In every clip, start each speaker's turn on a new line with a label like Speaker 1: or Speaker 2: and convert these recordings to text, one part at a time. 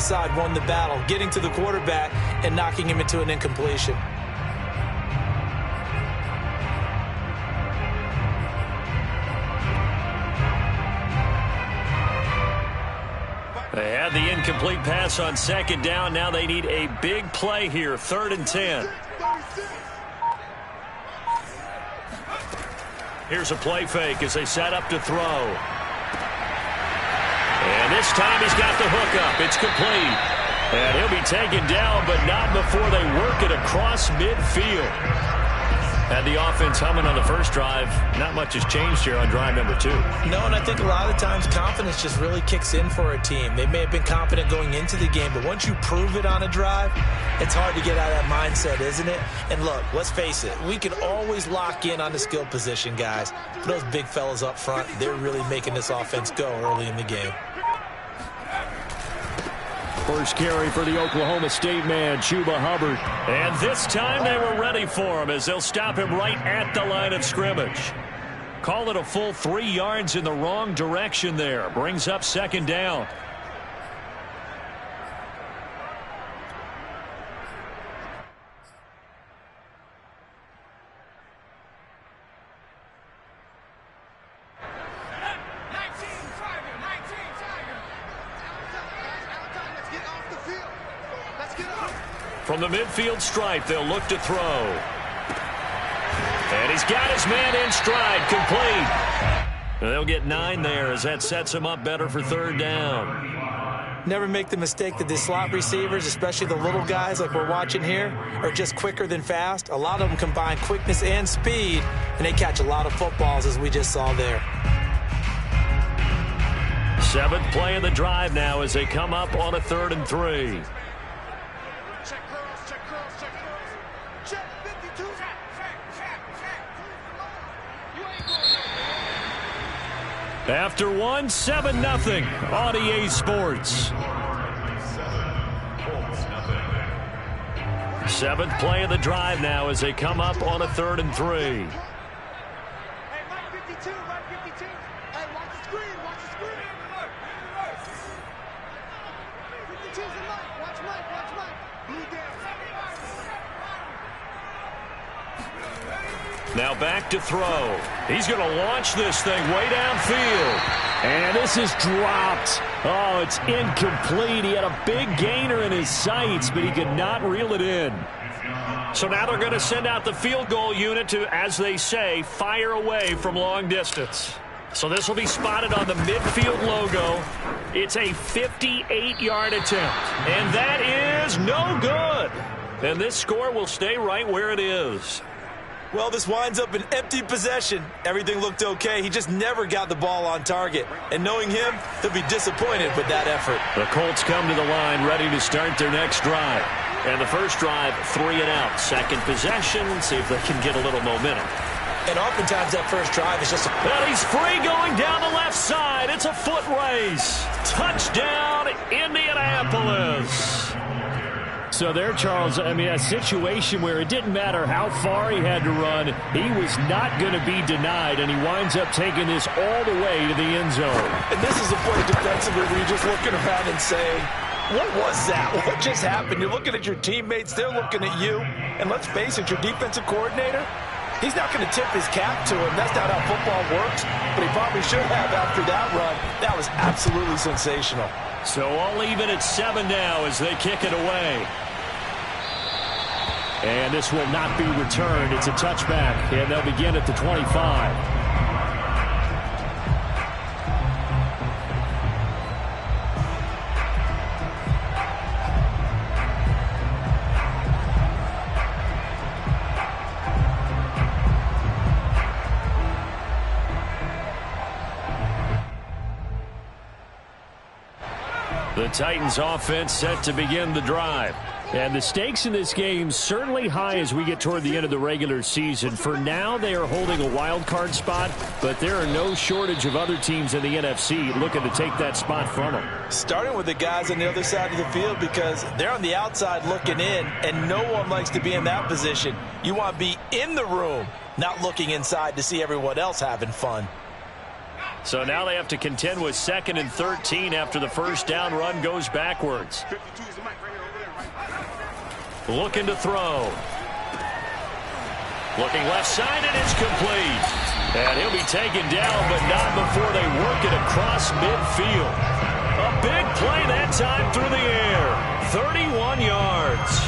Speaker 1: side won the battle, getting to the quarterback and knocking him into an incompletion.
Speaker 2: They had the incomplete pass on second down. Now they need a big play here, 3rd and 10. Here's a play fake as they set up to throw. And this time he's got the hook up. It's complete. And he'll be taken down, but not before they work it across midfield. Had the offense humming on the first drive. Not much has changed here on drive number 2.
Speaker 1: No, and I think a lot of times confidence just really kicks in for a team. They may have been confident going into the game, but once you prove it on a drive, it's hard to get out of that mindset, isn't it? And look, let's face it, we can always lock in on the skill position, guys. For those big fellas up front, they're really making this offense go early in the game.
Speaker 2: First carry for the Oklahoma State man, Chuba Hubbard. And this time they were ready for him as they'll stop him right at the line of scrimmage. Call it a full 3 yards in the wrong direction there. Brings up second down. From the midfield stripe, they'll look to throw. And he's got his man in stride, complete. They'll get 9 there as that sets him up better for 3rd down.
Speaker 1: Never make the mistake that the slot receivers, especially the little guys like we're watching here, are just quicker than fast. A lot of them combine quickness and speed, and they catch a lot of footballs, as we just saw there.
Speaker 2: 7th play of the drive now as they come up on a 3rd and 3. After 1, 7-0 on EA Sports. 7th play of the drive now as they come up on a 3rd and 3. Now back to throw. He's going to launch this thing way downfield. And this is dropped. Oh, it's incomplete. He had a big gainer in his sights, but he could not reel it in. So now they're going to send out the field goal unit to, as they say, fire away from long distance. So this will be spotted on the midfield logo. It's a 58-yard attempt. And that is no good. And this score will stay right where it is.
Speaker 1: Well, this winds up an empty possession. Everything looked okay. He just never got the ball on target. And knowing him, he'll be disappointed with that effort.
Speaker 2: The Colts come to the line ready to start their next drive. And the first drive, 3 and out. Second possession, see if they can get a little momentum.
Speaker 1: And oftentimes that first drive is just
Speaker 2: and he's free going down the left side. It's a foot race. Touchdown, Indianapolis. So there, Charles, I mean, a situation where it didn't matter how far he had to run, he was not going to be denied, and he winds up taking this all the way to the end zone.
Speaker 1: And this is a play defensively where you're just looking around and saying, what was that? What just happened? You're looking at your teammates, they're looking at you, and let's face it, your defensive coordinator, he's not going to tip his cap to him. That's not how football works, but he probably should have after that run. That was absolutely sensational.
Speaker 2: So all even at 7 now as they kick it away. And this will not be returned. It's a touchback, and they'll begin at the 25. The Titans offense set to begin the drive. And the stakes in this game certainly high as we get toward the end of the regular season. For now, they are holding a wild card spot, but there are no shortage of other teams in the NFC looking to take that spot from them.
Speaker 1: Starting with the guys on the other side of the field because they're on the outside looking in, and no one likes to be in that position. You want to be in the room, not looking inside to see everyone else having fun.
Speaker 2: So now they have to contend with 2nd and 13 after the first down run goes backwards. Looking to throw. Looking left side, and it's complete. And he'll be taken down, but not before they work it across midfield. A big play that time through the air. 31 yards.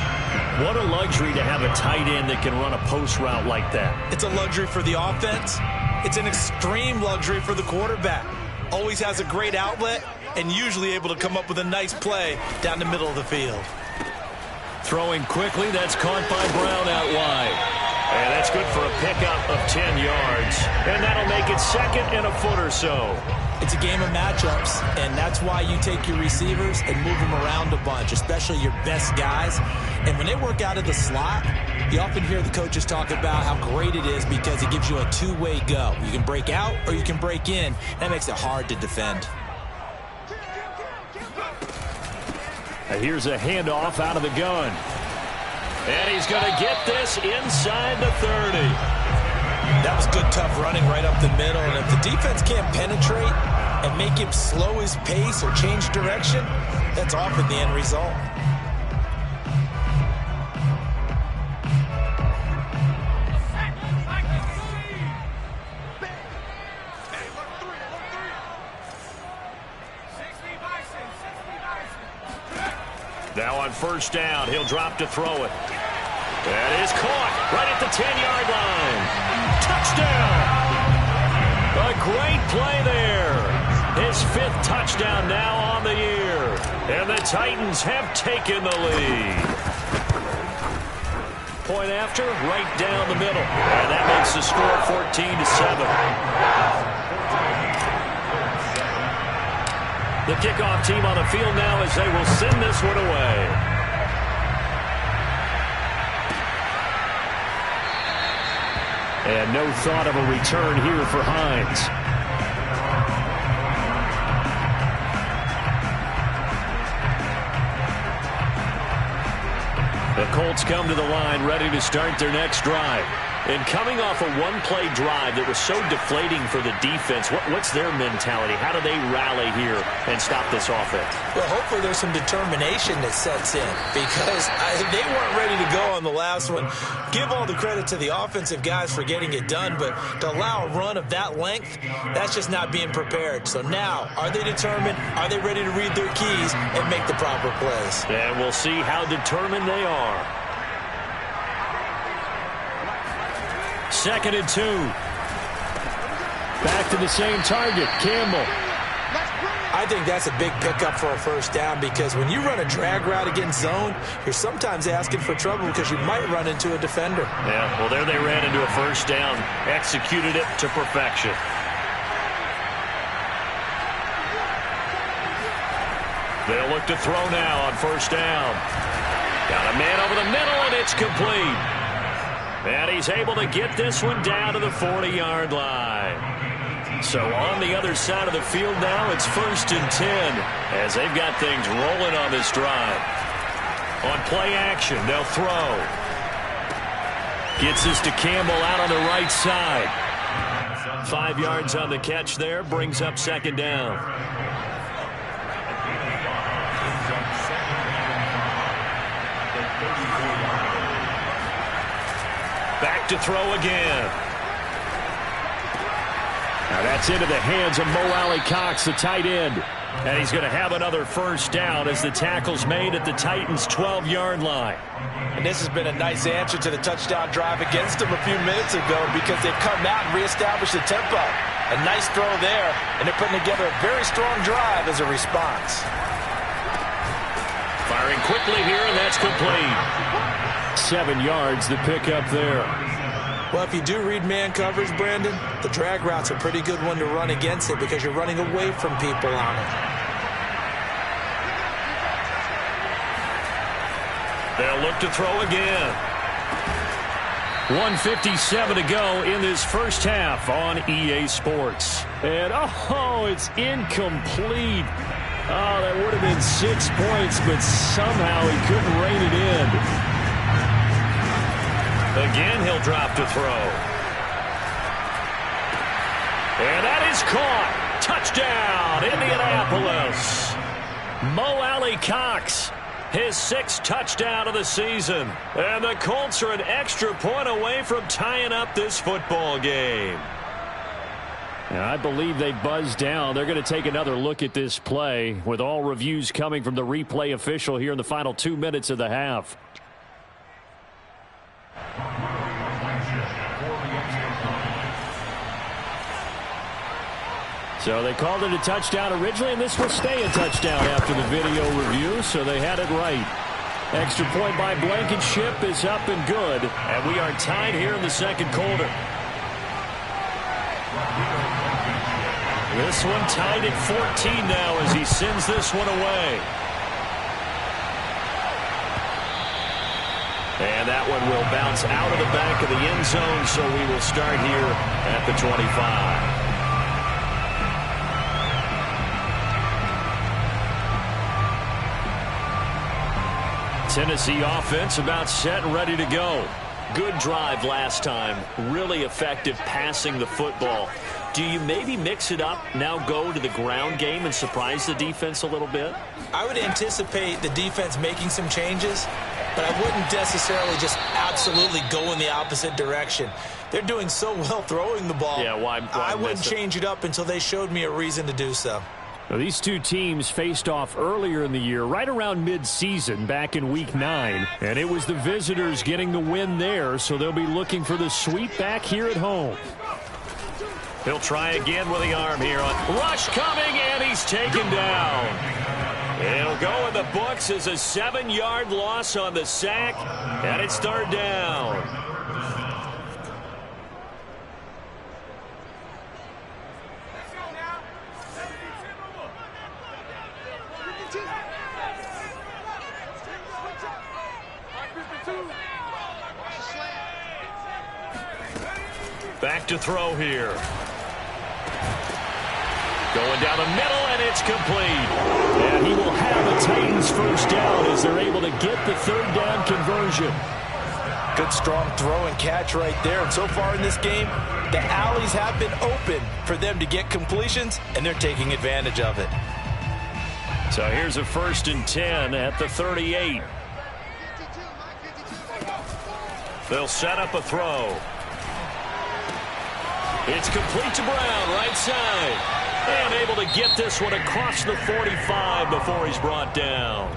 Speaker 2: What a luxury to have a tight end that can run a post route like that.
Speaker 1: It's a luxury for the offense. It's an extreme luxury for the quarterback. Always has a great outlet and usually able to come up with a nice play down the middle of the field.
Speaker 2: Throwing quickly, that's caught by Brown out wide. And that's good for a pickup of 10 yards. And that'll make it 2nd and a foot or so.
Speaker 1: It's a game of matchups, and that's why you take your receivers and move them around a bunch, especially your best guys. And when they work out of the slot, you often hear the coaches talk about how great it is because it gives you a two-way go. You can break out or you can break in. That makes it hard to defend.
Speaker 2: Here's a handoff out of the gun. And he's going to get this inside the 30.
Speaker 1: That was good, tough running right up the middle. And if the defense can't penetrate and make him slow his pace or change direction, that's often the end result.
Speaker 2: Now on first down, he'll drop to throw it. That is caught right at the 10-yard line. Touchdown! A great play there. His 5th touchdown now on the year. And the Titans have taken the lead. Point after, right down the middle. And that makes the score 14-7. The kickoff team on the field now as they will send this one away. And no thought of a return here for Hines. The Colts come to the line ready to start their next drive. And coming off a one-play drive that was so deflating for the defense, what's their mentality? How do they rally here and stop this offense?
Speaker 1: Well, hopefully there's some determination that sets in because they weren't ready to go on the last one. Give all the credit to the offensive guys for getting it done, but to allow a run of that length, that's just not being prepared. So now, are they determined? Are they ready to read their keys and make the proper plays?
Speaker 2: And we'll see how determined they are. 2nd and 2. Back to the same target, Campbell.
Speaker 1: I think that's a big pickup for a first down because when you run a drag route against zone, you're sometimes asking for trouble because you might run into a defender.
Speaker 2: Yeah, well, there they ran into a first down, executed it to perfection. They'll look to throw now on first down. Got a man over the middle, and it's complete. And he's able to get this one down to the 40-yard line. So on the other side of the field now, it's 1st and 10 as they've got things rolling on this drive. On play action, they'll throw. Gets this to Campbell out on the right side. 5 yards on the catch there, brings up 2nd down. Back to throw again. Now that's into the hands of Mo Cox, the tight end. And he's going to have another first down as the tackle's made at the Titans' 12-yard line.
Speaker 1: And this has been a nice answer to the touchdown drive against them a few minutes ago because they've come out and reestablished the tempo. A nice throw there, and they're putting together a very strong drive as a response.
Speaker 2: Firing quickly here, and that's complete. 7 yards, the pickup there.
Speaker 1: Well, if you do read man coverage, Brandon, the drag route's a pretty good one to run against it because you're running away from people on it.
Speaker 2: They'll look to throw again. 1:57 to go in this first half on EA Sports. And, oh, it's incomplete. Oh, that would have been 6 points, but somehow he couldn't rein it in. Again, he'll drop to throw. And that is caught. Touchdown, Indianapolis. Mo Cox, his 6th touchdown of the season. And the Colts are an extra point away from tying up this football game.
Speaker 3: And I believe they buzzed down. They're going to take another look at this play with all reviews coming from the replay official here in the final 2 minutes of the half. So they called it a touchdown originally, and this will stay a touchdown after the video review, so they had it right. Extra point by Blankenship is up and good, and we are tied here in the second quarter.
Speaker 2: This one tied at 14 now as he sends this one away. And that one will bounce out of the back of the end zone, so we will start here at the 25. Tennessee offense about set and ready to go. Good drive last time. Really effective passing the football. Do you maybe mix it up, now go to the ground game and surprise the defense a little bit?
Speaker 1: I would anticipate the defense making some changes, but I wouldn't necessarily just absolutely go in the opposite direction. They're doing so well throwing the ball.
Speaker 2: Yeah, why
Speaker 1: I wouldn't change it up until they showed me a reason to do so.
Speaker 3: Now, these two teams faced off earlier in the year, right around mid-season, back in Week 9. And it was the visitors getting the win there, so they'll be looking for the sweep back here at home.
Speaker 2: He'll try again with the arm here. Rush coming, and he's taken down. It'll go in the books as a 7-yard loss on the sack, and it's 3rd down. Back to throw here. Going down the middle, and it's complete.
Speaker 3: And he will have the Titans first down as they're able to get the 3rd down conversion.
Speaker 1: Good strong throw and catch right there. And so far in this game, the alleys have been open for them to get completions, and they're taking advantage of it.
Speaker 2: So here's a 1st and 10 at the 38. They'll set up a throw. It's complete to Brown, right side. And able to get this one across the 45 before he's brought down.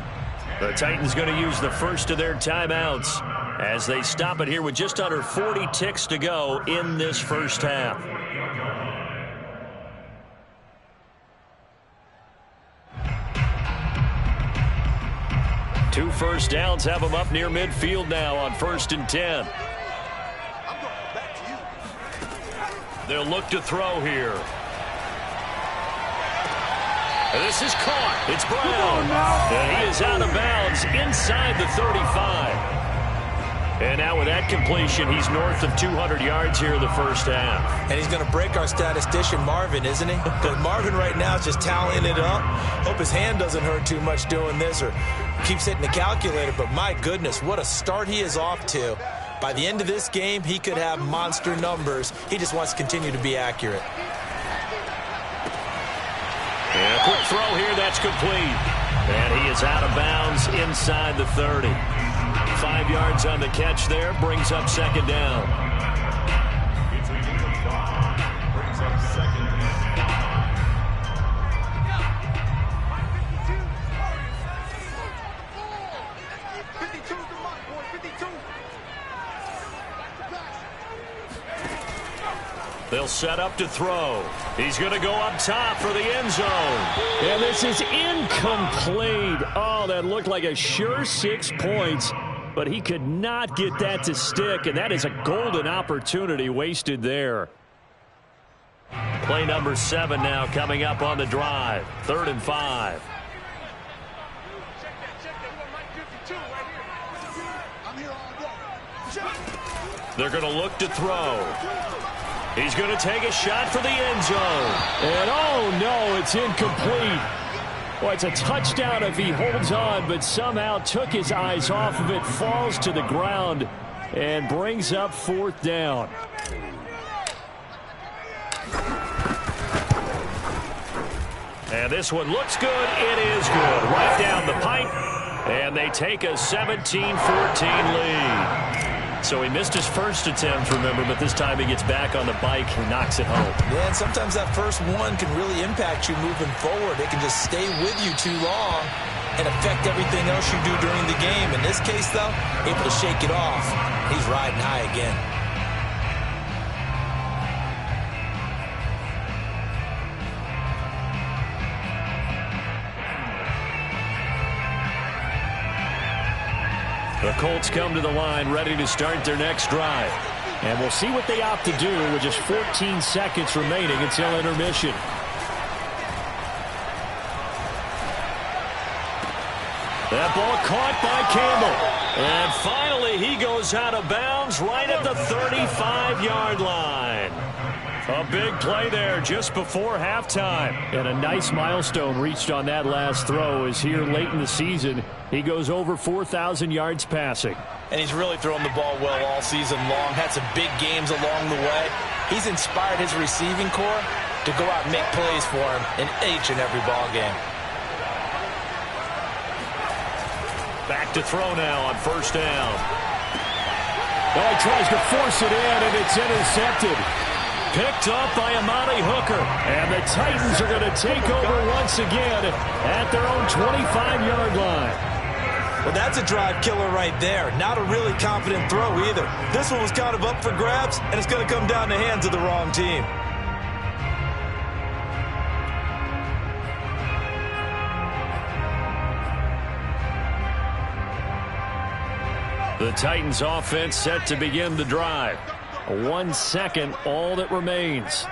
Speaker 2: The Titans going to use the first of their timeouts as they stop it here with just under 40 ticks to go in this first half. Two first downs have them up near midfield now on 1st and 10. They'll look to throw here. This is caught. It's Brown. And he is out of bounds inside the 35. And now with that completion, he's north of 200 yards here in the first half.
Speaker 1: And he's going to break our statistician, Marvin, isn't he? Because Marvin right now is just tallying it up. Hope his hand doesn't hurt too much doing this or keeps hitting the calculator. But my goodness, what a start he is off to. By the end of this game, he could have monster numbers. He just wants to continue to be accurate.
Speaker 2: And a quick throw here, that's complete. And he is out of bounds inside the 30. 5 yards on the catch there, brings up 2nd down. They'll set up to throw. He's going to go up top for the end zone.
Speaker 3: And this is incomplete. Oh, that looked like a sure 6 points, but he could not get that to stick, and that is a golden opportunity wasted there.
Speaker 2: Play number 7 now coming up on the drive. 3rd and 5. They're going to look to throw. He's going to take a shot for the end zone.
Speaker 3: And oh no, it's incomplete. Well, it's a touchdown if he holds on, but somehow took his eyes off of it, falls to the ground, and brings up 4th down.
Speaker 2: And this one looks good. It is good. Right down the pipe. And they take a 17-14 lead. So he missed his first attempt, remember, but this time he gets back on the bike and knocks it home.
Speaker 1: Yeah, and sometimes that first one can really impact you moving forward. It can just stay with you too long and affect everything else you do during the game. In this case, though, able to shake it off. He's riding high again.
Speaker 2: The Colts come to the line ready to start their next drive.
Speaker 3: And we'll see what they opt to do with just 14 seconds remaining until intermission.
Speaker 2: That ball caught by Campbell. And finally he goes out of bounds right at the 35-yard line. A big play there just before halftime.
Speaker 3: And a nice milestone reached on that last throw as here late in the season he goes over 4,000 yards passing.
Speaker 1: And he's really thrown the ball well all season long. Had some big games along the way. He's inspired his receiving corps to go out and make plays for him in each and every ball game.
Speaker 2: Back to throw now on first down.
Speaker 3: Oh, he tries to force it in, and it's intercepted.
Speaker 2: Picked up by Amani Hooker.
Speaker 3: And the Titans are going to take over once again at their own 25-yard line.
Speaker 1: Well, that's a drive killer right there. Not a really confident throw either. This one was kind of up for grabs, and it's going to come down the hands of the wrong team.
Speaker 2: The Titans offense set to begin the drive.
Speaker 3: 1 second, all that remains.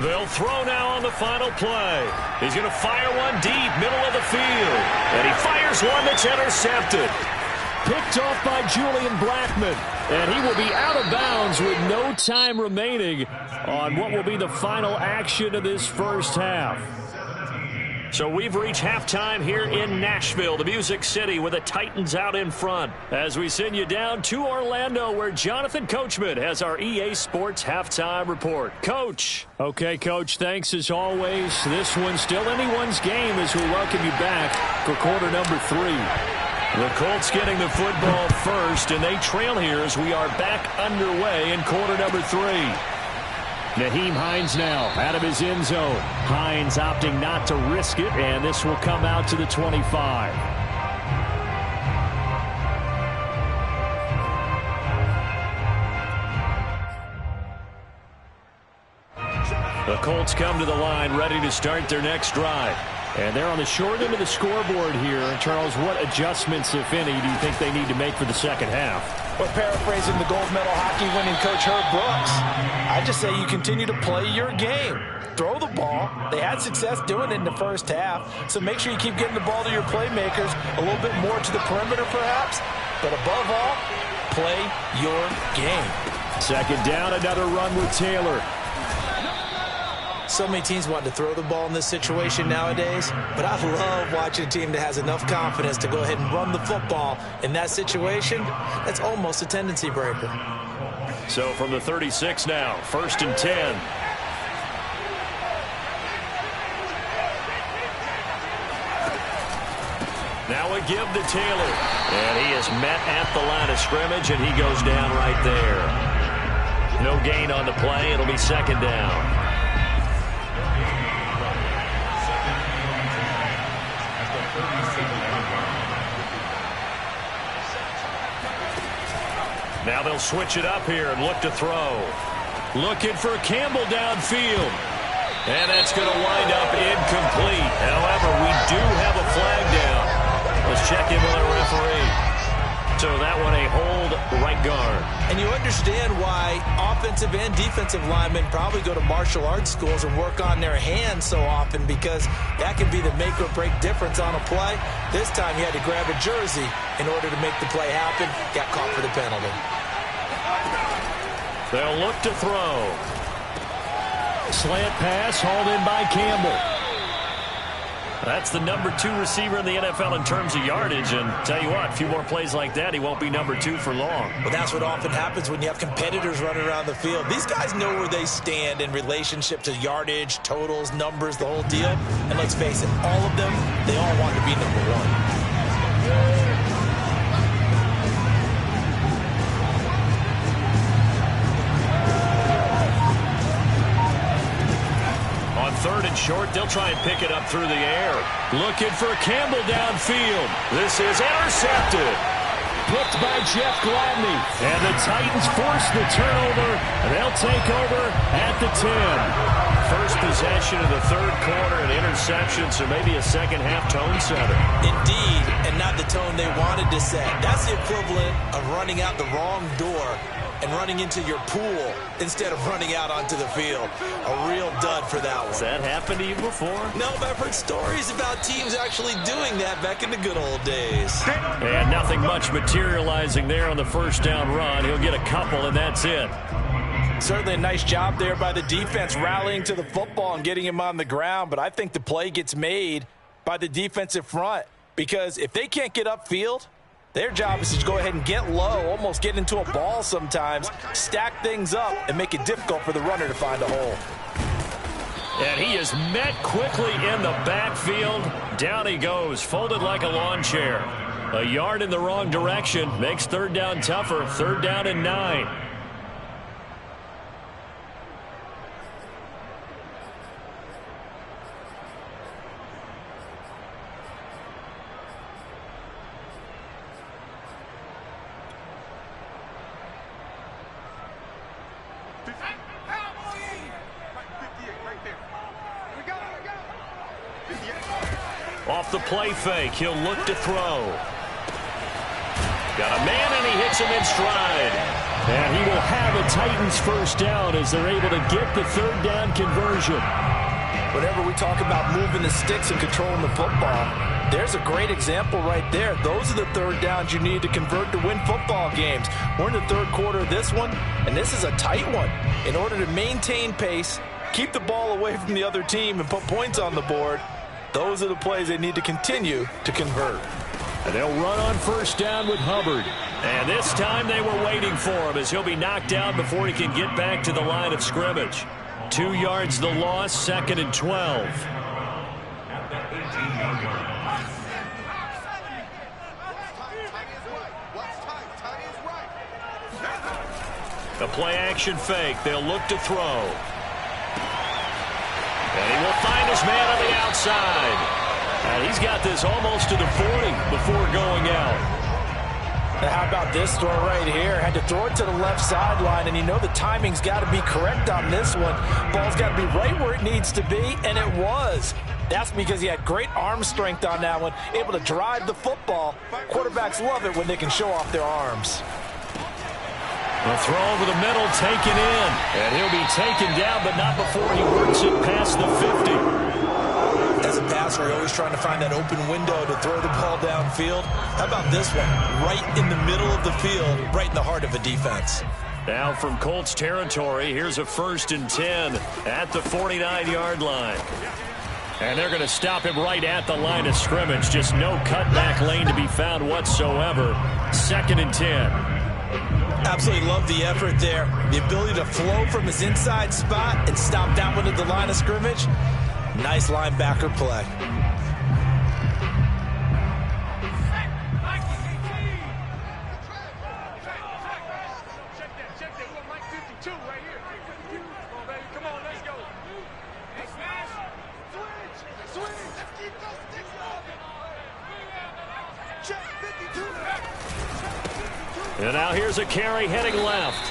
Speaker 2: They'll throw now on the final play. He's going to fire one deep, middle of the field. And he fires one that's intercepted.
Speaker 3: Picked off by Julian Blackmon. And he will be out of bounds with no time remaining on what will be the final action of this first half.
Speaker 2: So we've reached halftime here in Nashville, the Music City, with the Titans out in front. As we send you down to Orlando, where Jonathan Coachman has our EA Sports halftime report. Coach.
Speaker 3: Okay, Coach, thanks as always. This one's still anyone's game as we welcome you back for quarter number 3.
Speaker 2: The Colts getting the football first, and they trail here as we are back underway in quarter number 3.
Speaker 3: Nyheim Hines now out of his end zone. Hines opting not to risk it, and this will come out to the 25.
Speaker 2: The Colts come to the line ready to start their next drive.
Speaker 3: And they're on the short end of the scoreboard here. Charles, what adjustments, if any, do you think they need to make for the second half?
Speaker 1: Well, paraphrasing the gold medal hockey winning coach Herb Brooks, I just say you continue to play your game. Throw the ball. They had success doing it in the first half, so make sure you keep getting the ball to your playmakers, a little bit more to the perimeter perhaps, but above all, play your game.
Speaker 3: Second down, another run with Taylor.
Speaker 1: So many teams want to throw the ball in this situation nowadays, but I love watching a team that has enough confidence to go ahead and run the football in that situation. That's almost a tendency breaker.
Speaker 2: So from the 36 now, 1st and 10. Now a give to Taylor. And he is met at the line of scrimmage, and he goes down right there. No gain on the play. It'll be second down. Now they'll switch it up here and look to throw. Looking for Campbell downfield. And that's going to wind up incomplete. However, we do have a flag down. Let's check in with our referee. So that one a hold right guard.
Speaker 1: And you understand why offensive and defensive linemen probably go to martial arts schools and work on their hands so often, because that can be the make or break difference on a play. This time he had to grab a jersey in order to make the play happen. Got caught for the penalty.
Speaker 2: They'll look to throw.
Speaker 3: Slant pass hauled in by Campbell. That's the number 2 receiver in the NFL in terms of yardage. And tell you what, a few more plays like that, he won't be number 2 for long.
Speaker 1: Well, that's what often happens when you have competitors running around the field. These guys know where they stand in relationship to yardage, totals, numbers, the whole deal. And let's face it, all of them, they all want to be number 1.
Speaker 3: Third and short, they'll try and pick it up through the air. Looking for Campbell downfield. This is intercepted. Picked by Jeff Gladney. And the Titans force the turnover. And they'll take over at the 10. First possession of the third quarter, an interception, so maybe a second-half tone setter.
Speaker 1: Indeed, and not the tone they wanted to set. That's the equivalent of running out the wrong door and running into your pool instead of running out onto the field. A real dud for that one.
Speaker 3: Has that happened to you before?
Speaker 1: No, but I've heard stories about teams actually doing that back in the good old days.
Speaker 3: And nothing much materializing there on the first down run. He'll get a couple, and that's it.
Speaker 1: Certainly a nice job there by the defense rallying to the football and getting him on the ground, but I think the play gets made by the defensive front because if they can't get upfield, their job is to go ahead and get low, almost get into a ball sometimes, stack things up, and make it difficult for the runner to find a hole.
Speaker 3: And he is met quickly in the backfield. Down he goes, folded like a lawn chair. A yard in the wrong direction makes third down tougher. 3rd down and 9. Off the play fake, he'll look to throw. Got a man, and he hits him in stride. And he will have a Titans first down as they're able to get the third down conversion.
Speaker 1: Whenever we talk about moving the sticks and controlling the football, there's a great example right there. Those are the third downs you need to convert to win football games. We're in the third quarter of this one, and this is a tight one. In order to maintain pace, keep the ball away from the other team, and put points on the board, those are the plays they need to continue to convert.
Speaker 3: And they'll run on first down with Hubbard. And this time they were waiting for him as he'll be knocked down before he can get back to the line of scrimmage. 2 yards the loss, 2nd and 12. The play action fake. They'll look to throw. And he will find his man on the outside. And he's got this almost to the 40 before going out.
Speaker 1: Now how about this throw right here? Had to throw it to the left sideline, and you know the timing's got to be correct on this one. Ball's got to be right where it needs to be, and it was. That's because he had great arm strength on that one, able to drive the football. Quarterbacks love it when they can show off their arms.
Speaker 3: The throw over the middle, taken in. And he'll be taken down, but not before he works it past the 50.
Speaker 1: As a passer, you're always trying to find that open window to throw the ball downfield. How about this one? Right in the middle of the field, right in the heart of a defense.
Speaker 3: Now from Colts territory, here's a 1st and 10 at the 49-yard line. And they're going to stop him right at the line of scrimmage. Just no cutback lane to be found whatsoever. 2nd and 10.
Speaker 1: Absolutely love the effort there. The ability to flow from his inside spot and stop that one at the line of scrimmage. Nice linebacker play.
Speaker 3: And now here's a carry heading left.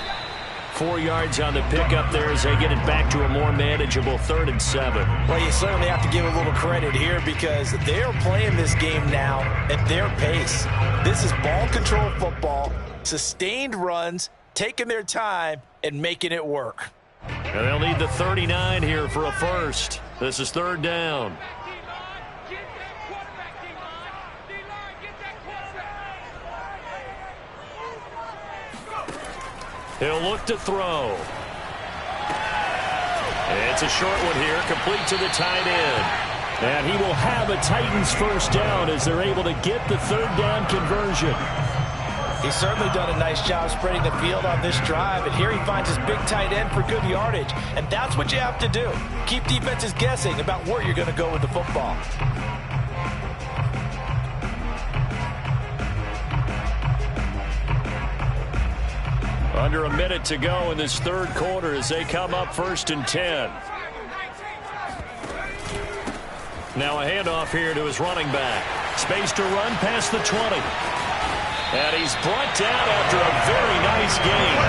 Speaker 3: 4 yards on the pickup there as they get it back to a more manageable 3rd and 7.
Speaker 1: Well, you certainly have to give a little credit here because they are playing this game now at their pace. This is ball control football, sustained runs, taking their time, and making it work.
Speaker 3: And they'll need the 39 here for a first. This is 3rd down. He'll look to throw. It's a short one here, complete to the tight end. And he will have a Titans first down as they're able to get the third down conversion.
Speaker 1: He's certainly done a nice job spreading the field on this drive, and here he finds his big tight end for good yardage. And that's what you have to do. Keep defenses guessing about where you're going to go with the football.
Speaker 3: Under a minute to go in this third quarter as they come up 1st and 10. Now a handoff here to his running back. Space to run past the 20. And he's brought down after a very nice game.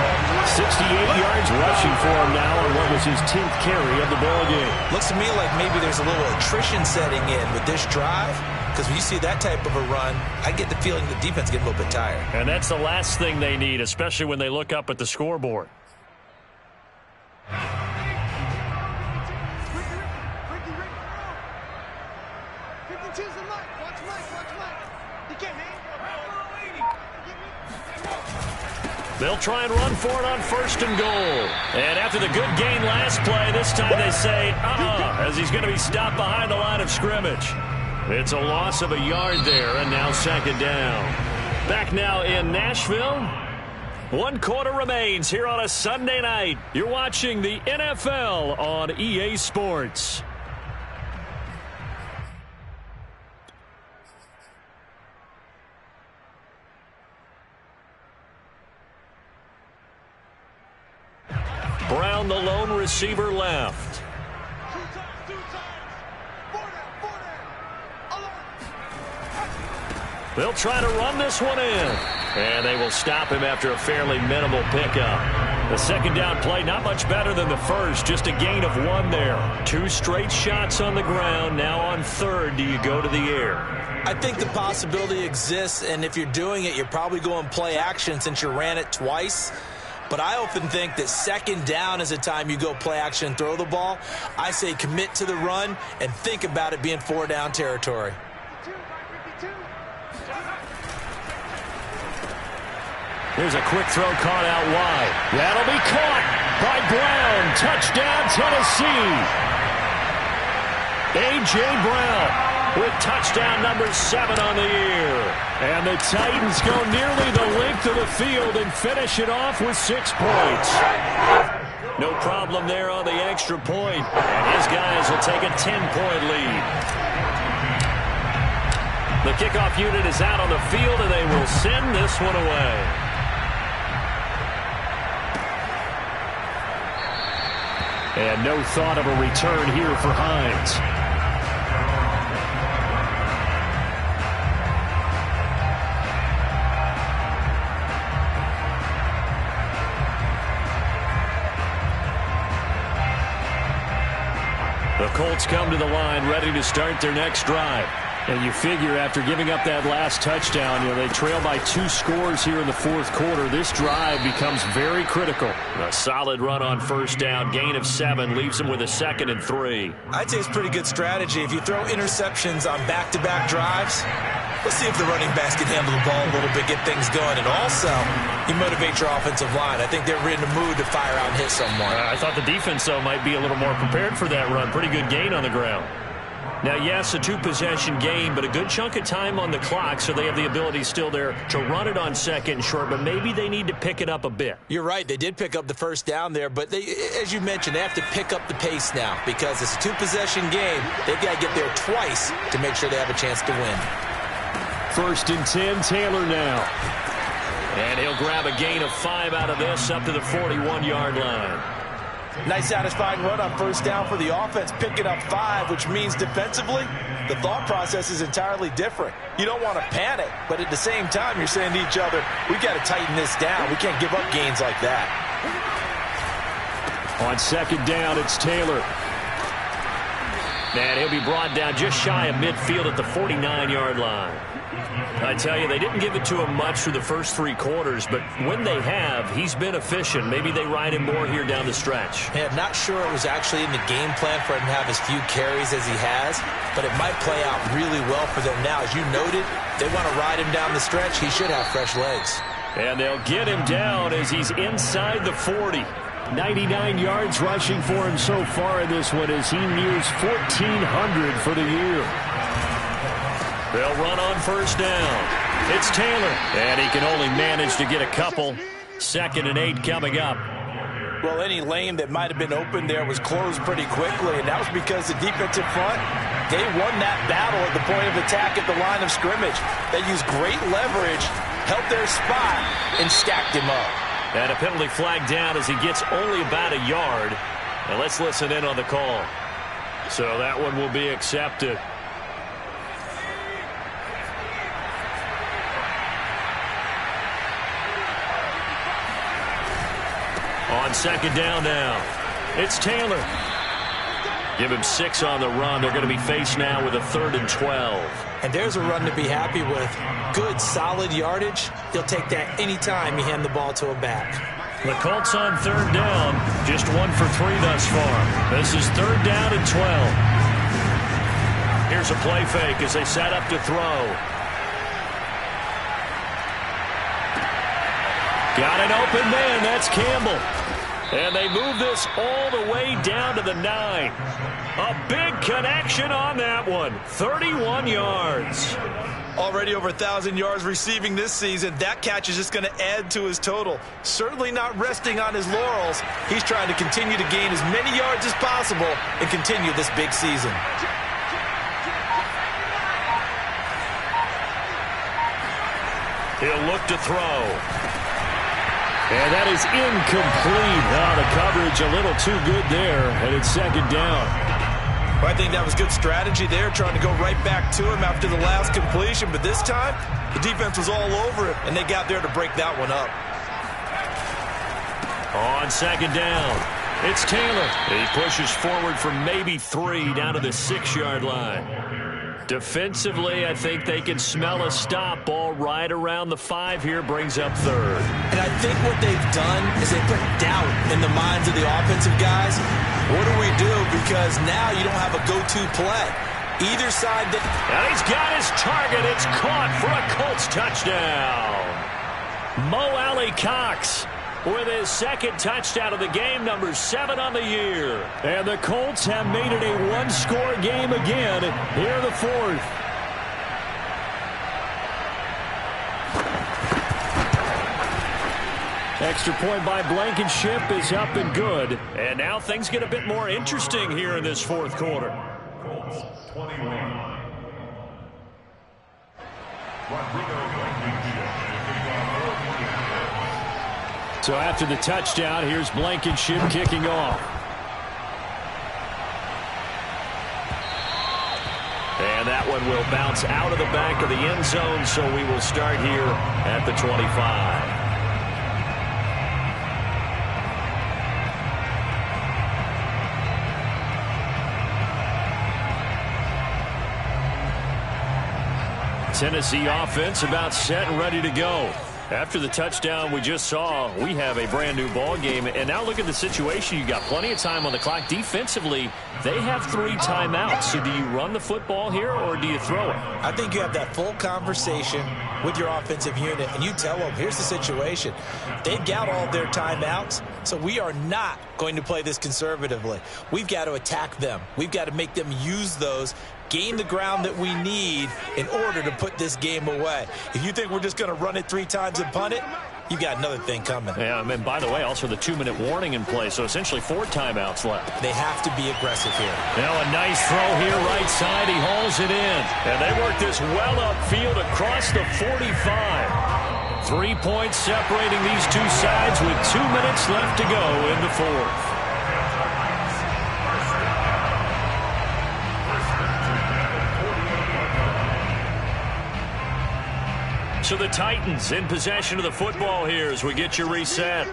Speaker 3: 68 yards rushing for him now on what was his 10th carry of the ball game.
Speaker 1: Looks to me like maybe there's a little attrition setting in with this drive. Because when you see that type of a run, I get the feeling the defense gets a little bit tired.
Speaker 3: And that's the last thing they need, especially when they look up at the scoreboard. They'll try and run for it on 1st and goal. And after the good gain last play, this time they say, as he's going to be stopped behind the line of scrimmage. It's a loss of a yard there, and now 2nd down. Back now in Nashville. 1 quarter remains here on a Sunday night. You're watching the NFL on EA Sports. Brown, the lone receiver, left. They'll try to run this one in. And they will stop him after a fairly minimal pickup. The 2nd down play, not much better than the first. Just a gain of 1 there. 2 straight shots on the ground. Now on 3rd, do you go to the air?
Speaker 1: I think the possibility exists, and if you're doing it, you're probably going play action since you ran it twice. But I often think that 2nd down is a time you go play action and throw the ball. I say commit to the run and think about it being 4-down territory.
Speaker 3: Here's a quick throw caught out wide. That'll be caught by Brown. Touchdown, Tennessee. A.J. Brown with touchdown number 7 on the year. And the Titans go nearly the length of the field and finish it off with 6 points. No problem there on the extra point. And his guys will take a 10-point lead. The kickoff unit is out on the field, and they will send this one away. And no thought of a return here for Hines. The Colts come to the line ready to start their next drive. And you figure after giving up that last touchdown, they trail by 2 scores here in the 4th quarter. This drive becomes very critical. A solid run on 1st down, gain of 7, leaves them with a 2nd and 3.
Speaker 1: I'd say it's pretty good strategy. If you throw interceptions on back-to-back drives, let's see if the running backs can handle the ball a little bit, get things going. And also, you motivate your offensive line. I think they're in the mood to fire out and hit someone.
Speaker 3: I thought the defense, though, might be a little more prepared for that run. Pretty good gain on the ground. Now, yes, a 2-possession game, but a good chunk of time on the clock, so they have the ability still there to run it on 2nd and short, but maybe they need to pick it up a bit.
Speaker 1: You're right. They did pick up the 1st down there, but they, as you mentioned, they have to pick up the pace now because it's a 2-possession game. They've got to get there twice to make sure they have a chance to win.
Speaker 3: 1st and 10, Taylor now. And he'll grab a gain of 5 out of this up to the 41-yard line.
Speaker 1: Nice satisfying run on 1st down for the offense, picking up 5, which means defensively, the thought process is entirely different. You don't want to panic, but at the same time, you're saying to each other, we've got to tighten this down. We can't give up gains like that.
Speaker 3: On 2nd down, it's Taylor. And he'll be brought down just shy of midfield at the 49-yard line. I tell you, they didn't give it to him much through the first 3 quarters, but when they have, he's been efficient. Maybe they ride him more here down the stretch.
Speaker 1: Yeah, not sure it was actually in the game plan for him to have as few carries as he has, but it might play out really well for them now. As you noted, they want to ride him down the stretch. He should have fresh legs.
Speaker 3: And they'll get him down as he's inside the 40. 99 yards rushing for him so far in this one as he nears 1,400 for the year. They'll run on first down. It's Taylor, and he can only manage to get a couple. 2nd and 8 coming up.
Speaker 1: Well, any lane that might have been open there was closed pretty quickly, and that was because the defensive front, they won that battle at the point of attack at the line of scrimmage. They used great leverage, held their spot, and stacked him up.
Speaker 2: And a penalty flag down as he gets only about a yard. And let's listen in on the call. So that one will be accepted. On 2nd down now, it's Taylor. Give him 6 on the run. They're going to be faced now with a 3rd and 12.
Speaker 1: And there's a run to be happy with. Good, solid yardage. He'll take that anytime you hand the ball to a back.
Speaker 2: The Colts on 3rd down, just 1 for 3 thus far. This is 3rd down and 12. Here's a play fake as they set up to throw. Got an open man. That's Campbell. And they move this all the way down to the 9. A big connection on that one. 31 yards.
Speaker 1: Already over 1,000 yards receiving this season. That catch is just going to add to his total. Certainly not resting on his laurels. He's trying to continue to gain as many yards as possible and continue this big season.
Speaker 2: He'll look to throw.
Speaker 3: And that is incomplete. Oh, the coverage a little too good there, and it's 2nd down.
Speaker 1: Well, I think that was good strategy there, trying to go right back to him after the last completion. But this time, the defense was all over him, and they got there to break that one up.
Speaker 2: On 2nd down, it's Taylor. He pushes forward for maybe 3 down to the 6-yard line. Defensively, I think they can smell a stop. Ball right around the 5 here, brings up 3rd.
Speaker 1: And I think what they've done is they put doubt in the minds of the offensive guys. What do we do? Because now you don't have a go-to play. Either side that...
Speaker 2: And he's got his target. It's caught for a Colts touchdown. Mo Alley-Cox with his 2nd touchdown of the game, number 7 on the year.
Speaker 3: And the Colts have made it a one-score game again here in the 4th. Extra point by Blankenship is up and good.
Speaker 2: And now things get a bit more interesting here in this 4th quarter.
Speaker 4: Colts 21.
Speaker 3: So after the touchdown, here's Blankenship kicking off.
Speaker 2: And that one will bounce out of the back of the end zone, so we will start here at the 25. Tennessee offense about set and ready to go. After the touchdown we just saw, we have a brand new ball game. And now look at the situation. You got plenty of time on the clock. Defensively, they have 3 timeouts. So do you run the football here or do you throw it?
Speaker 1: I think you have that full conversation with your offensive unit, and you tell them, here's the situation. They've got all their timeouts, so we are not going to play this conservatively. We've got to attack them. We've got to make them use those, gain the ground that we need in order to put this game away. If you think we're just going to run it 3 times and punt it, you got another thing coming.
Speaker 2: Yeah, and by the way, also the 2-minute warning in play, so essentially 4 timeouts left.
Speaker 1: They have to be aggressive here.
Speaker 2: Now a nice throw here right side. He hauls it in. And they work this well upfield across the 45. 3 points separating these two sides with 2 minutes left to go in the 4th. So the Titans in possession of the football here as we get you reset.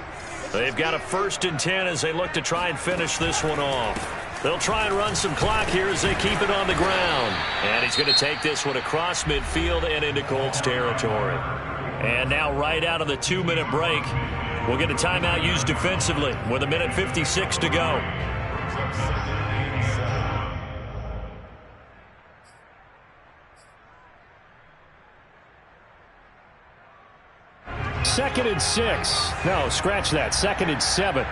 Speaker 2: They've got a 1st and 10 as they look to try and finish this one off. They'll try and run some clock here as they keep it on the ground. And he's going to take this one across midfield and into Colts territory. And now right out of the 2-minute break, we'll get a timeout used defensively with 1:56 to go.
Speaker 3: Second and 6. No, scratch that. 2nd and 7.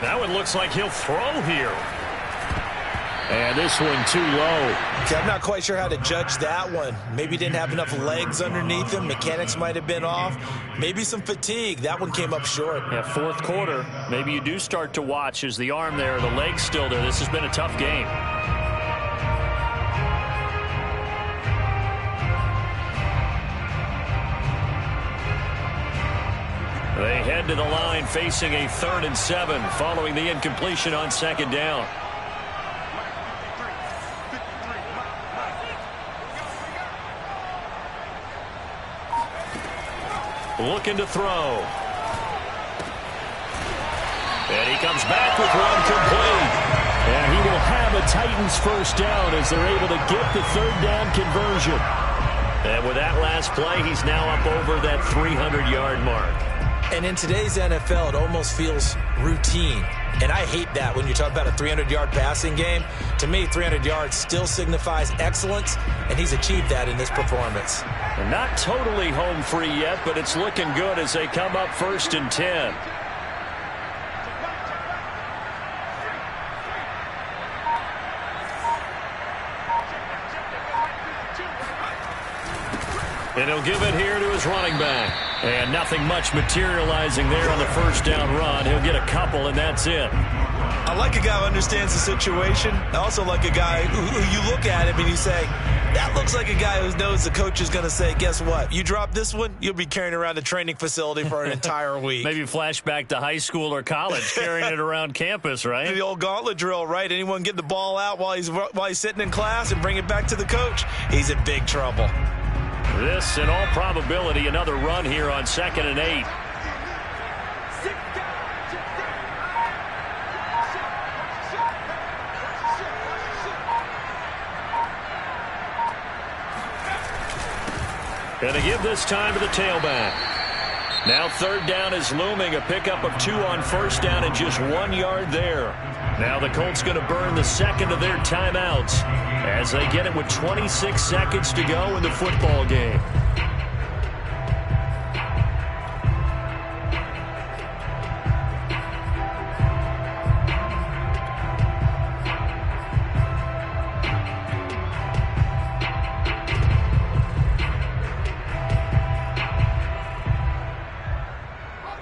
Speaker 2: Now it looks like he'll throw here. And this one too low.
Speaker 1: Okay, I'm not quite sure how to judge that one. Maybe didn't have enough legs underneath him. Mechanics might have been off. Maybe some fatigue. That one came up short.
Speaker 3: Yeah, fourth quarter. Maybe you do start to watch as the arm there, the leg's still there. This has been a tough game. They head to the line facing a 3rd and 7 following the incompletion on 2nd down. Looking to throw. And he comes back with one complete. And he will have a Titans first down as they're able to get the 3rd down conversion. And with that last play, he's now up over that 300-yard mark.
Speaker 1: And in today's NFL, it almost feels routine. And I hate that when you talk about a 300-yard passing game. To me, 300 yards still signifies excellence, and he's achieved that in this performance.
Speaker 3: And not totally home free yet, but it's looking good as they come up 1st and 10. And he'll give it here to his running back. And nothing much materializing there on the 1st down run. He'll get a couple, and that's it.
Speaker 1: I like a guy who understands the situation. I also like a guy who you look at him and you say, that looks like a guy who knows the coach is going to say, guess what? You drop this one, you'll be carrying around the training facility for an entire week.
Speaker 3: Maybe flashback to high school or college, carrying it around campus, right?
Speaker 1: The old gauntlet drill, right? Anyone get the ball out while he's sitting in class and bring it back to the coach, he's in big trouble.
Speaker 3: This, in all probability, another run here on 2nd and 8. Going to give this time to the tailback. Now 3rd down is looming. A pickup of 2 on 1st down and just 1 yard there. Now the Colts going to burn the 2nd of their timeouts as they get it with 26 seconds to go in the football game.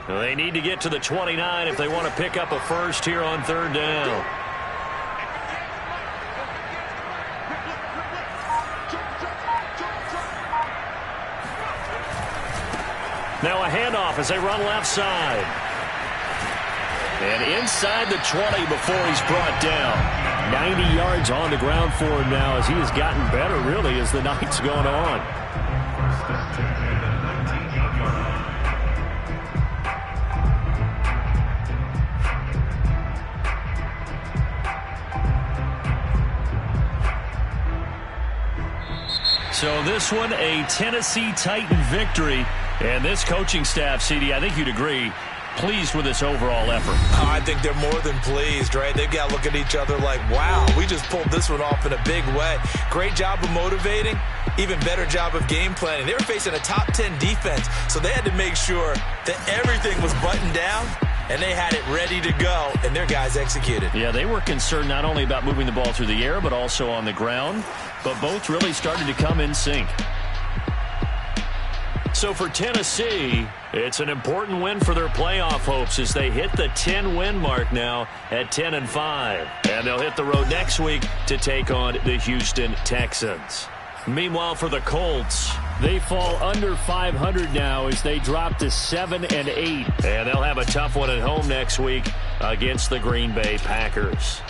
Speaker 3: They need to get to the 29 if they want to pick up a first here on 3rd down. Now a handoff as they run left side. And inside the 20 before he's brought down. 90 yards on the ground for him now as he has gotten better, really, as the night's gone on. So this one, a Tennessee Titan victory. And this coaching staff, CD, I think you'd agree, pleased with this overall effort.
Speaker 1: I think they're more than pleased, right? They've got to look at each other like, wow, we just pulled this one off in a big way. Great job of motivating, even better job of game planning. They were facing a top 10 defense, so they had to make sure that everything was buttoned down, and they had it ready to go, and their guys executed.
Speaker 3: Yeah, they were concerned not only about moving the ball through the air, but also on the ground, but both really started to come in sync. So for Tennessee, it's an important win for their playoff hopes as they hit the 10-win mark now at 10-5. And they'll hit the road next week to take on the Houston Texans. Meanwhile, for the Colts, they fall under 500 now as they drop to 7-8. And they'll have a tough one at home next week against the Green Bay Packers.